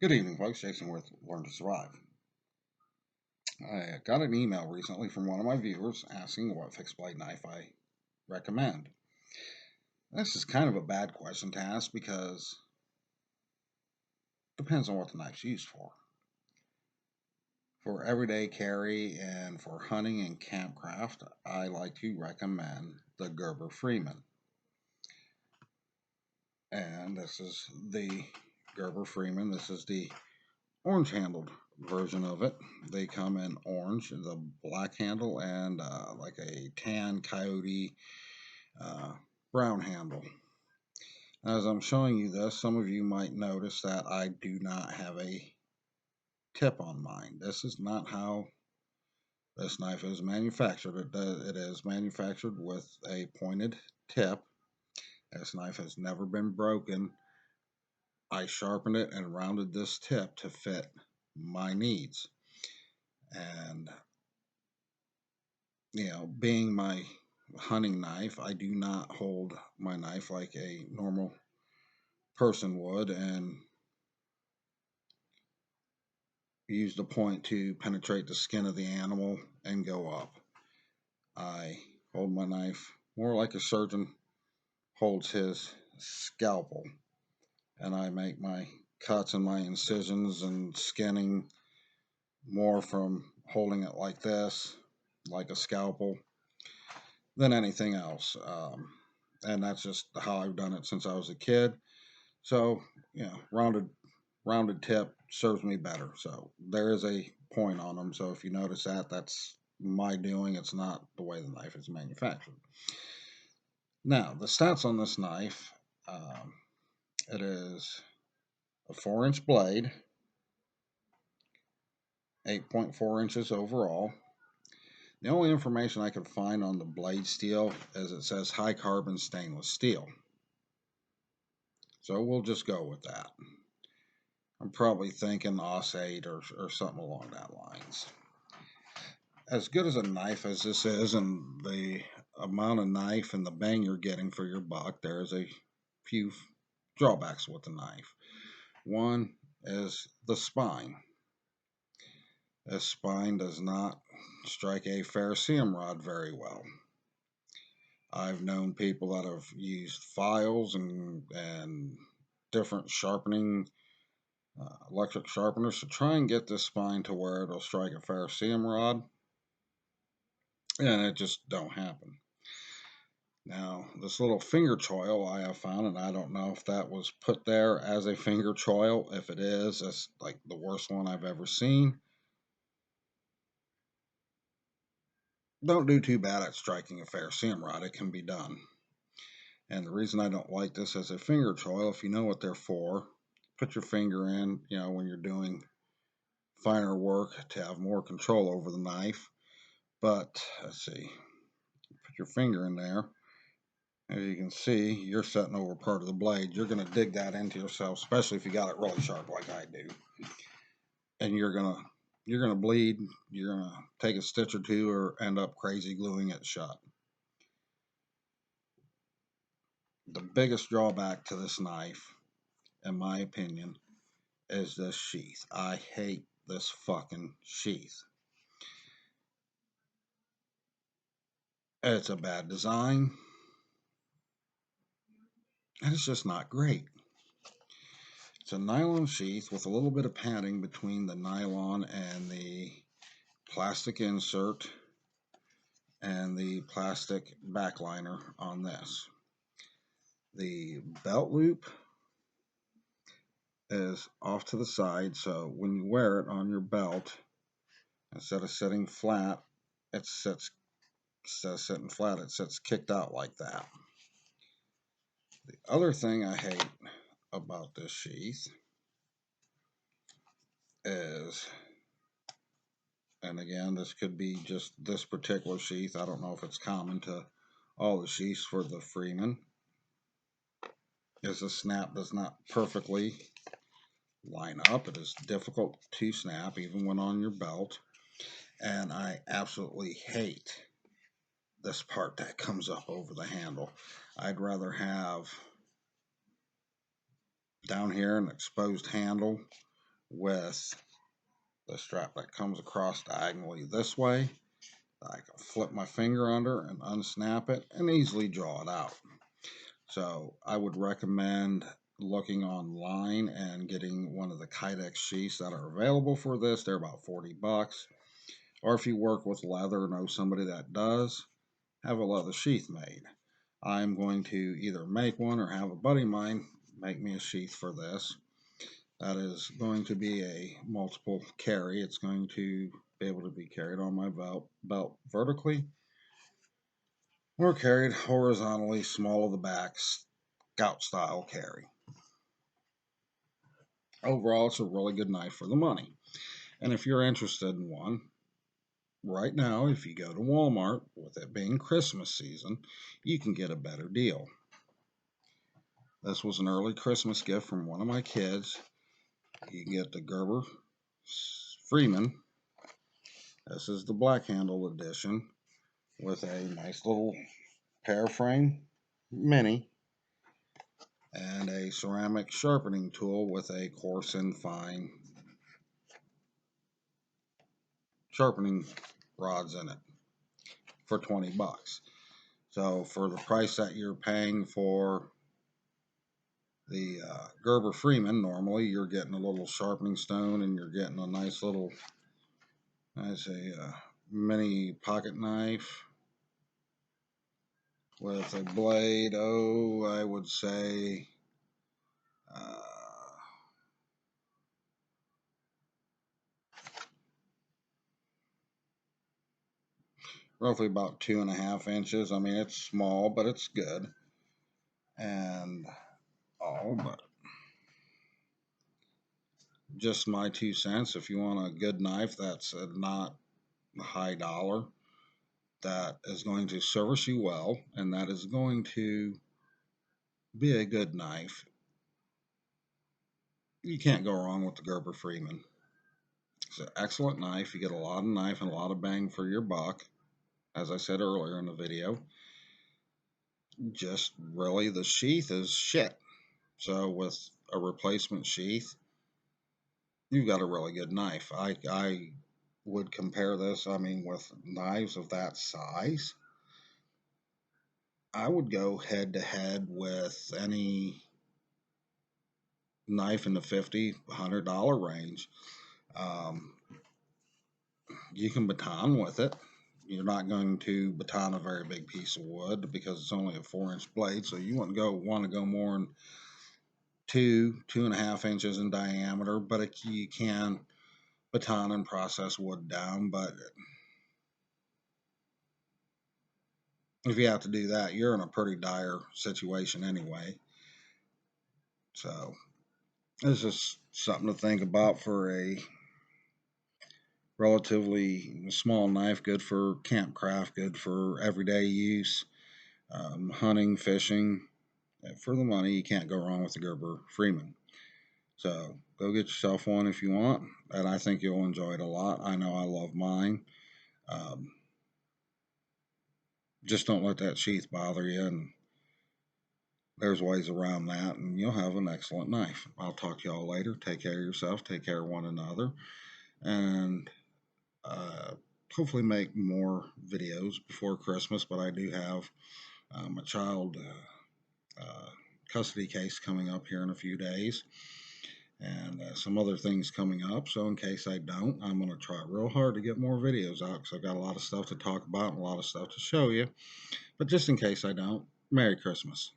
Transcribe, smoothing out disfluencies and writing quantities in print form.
Good evening, folks. Jason with Learn to Survive. I got an email recently from one of my viewers asking what fixed blade knife I recommend. This is kind of a bad question to ask because it depends on what the knife's used for. For everyday carry and for hunting and campcraft, I like to recommend the Gerber Freeman. And this is the Gerber Freeman. This is the orange handled version of it. They come in orange, the black handle, and like a tan coyote brown handle. As I'm showing you this, some of you might notice that I do not have a tip on mine. This is not how this knife is manufactured. It is manufactured with a pointed tip. This knife has never been broken. I sharpened it and rounded this tip to fit my needs. And being my hunting knife, I do not hold my knife like a normal person would and use the point to penetrate the skin of the animal and go up. I hold my knife more like a surgeon holds his scalpel, and I make my cuts and my incisions and skinning more from holding it like this, like a scalpel, than anything else. And that's just how I've done it since I was a kid. So, rounded tip serves me better. So there is a point on them. So if you notice that, that's my doing. It's not the way the knife is manufactured. Now, the stats on this knife, it is a 4-inch blade, 8.4 inches overall. The only information I could find on the blade steel is it says high carbon stainless steel. So we'll just go with that. I'm probably thinking OS 8 or something along that lines. As good as a knife as this is, and the amount of knife and the bang you're getting for your buck, there's a few drawbacks with the knife. One is the spine. This spine does not strike a ferrocerium rod very well. I've known people that have used files and different sharpening electric sharpeners to try and get this spine to where it'll strike a ferrocerium rod, and it just don't happen. Now, this little finger choil I have found, and I don't know if that was put there as a finger choil. If it is, that's like the worst one I've ever seen. Don't do too bad at striking a ferrocerium rod. It can be done. And the reason I don't like this as a finger choil, if you know what they're for, put your finger in, when you're doing finer work to have more control over the knife. But let's see, put your finger in there. As you can see, you're setting over part of the blade. You're going to dig that into yourself, especially if you got it really sharp like I do. And you're gonna bleed. You're gonna take a stitch or two, or end up crazy gluing it shut. The biggest drawback to this knife, in my opinion, is this sheath. I hate this fucking sheath. It's a bad design, and it's just not great. It's a nylon sheath with a little bit of padding between the nylon and the plastic insert and the plastic backliner on this. The belt loop is off to the side, so when you wear it on your belt, instead of sitting flat, it sits instead of sitting flat, it sits kicked out like that. The other thing I hate about this sheath is, and again, this could be just this particular sheath. I don't know if it's common to all the sheaths for the Freeman, is the snap does not perfectly line up. It is difficult to snap even when on your belt. And I absolutely hate this part that comes up over the handle. I'd rather have down here an exposed handle with the strap that comes across diagonally this way. I can flip my finger under and unsnap it and easily draw it out. So I would recommend looking online and getting one of the Kydex sheaths that are available for this. They're about $40. Or if you work with leather or know somebody that does, have a leather sheath made. I'm going to either make one or have a buddy of mine make me a sheath for this. That is going to be a multiple carry. It's going to be able to be carried on my belt vertically or carried horizontally, small of the back, scout style carry. Overall, it's a really good knife for the money. And if you're interested in one, right now, if you go to Walmart, with it being Christmas season, you can get a better deal. This was an early Christmas gift from one of my kids. You can get the Gerber Freeman. This is the black handle edition with a nice little pear frame mini and a ceramic sharpening tool with a coarse and fine sharpening rods in it for $20. So for the price that you're paying for the Gerber Freeman, normally you're getting a little sharpening stone and you're getting a nice little, I say, mini pocket knife with a blade. Oh, I would say roughly about 2.5 inches. I mean, it's small, but it's good. And but just my 2 cents. If you want a good knife that's not a high dollar, that is going to service you well, and that is going to be a good knife, you can't go wrong with the Gerber Freeman. It's an excellent knife. You get a lot of knife and a lot of bang for your buck. As I said earlier in the video, just really the sheath is shit. So with a replacement sheath, you've got a really good knife. I would compare this, I mean, with knives of that size. I would go head to head with any knife in the $50, $100 range. Um, you can baton with it. You're not going to baton a very big piece of wood because it's only a 4-inch blade, so you want to go more than 2.5 inches in diameter, but you can baton and process wood down. But if you have to do that, you're in a pretty dire situation anyway. So it's just something to think about for a relatively small knife, good for campcraft, good for everyday use, hunting, fishing. For the money, you can't go wrong with the Gerber Freeman. So go get yourself one if you want, and I think you'll enjoy it a lot. I know I love mine. Um, just don't let that sheath bother you, and there's ways around that, and you'll have an excellent knife. I'll talk to y'all later. Take care of yourself. Take care of one another, and hopefully make more videos before Christmas. But I do have a child custody case coming up here in a few days, and some other things coming up. So in case I don't, I'm going to try real hard to get more videos out because I've got a lot of stuff to talk about and a lot of stuff to show you. But just in case I don't, Merry Christmas.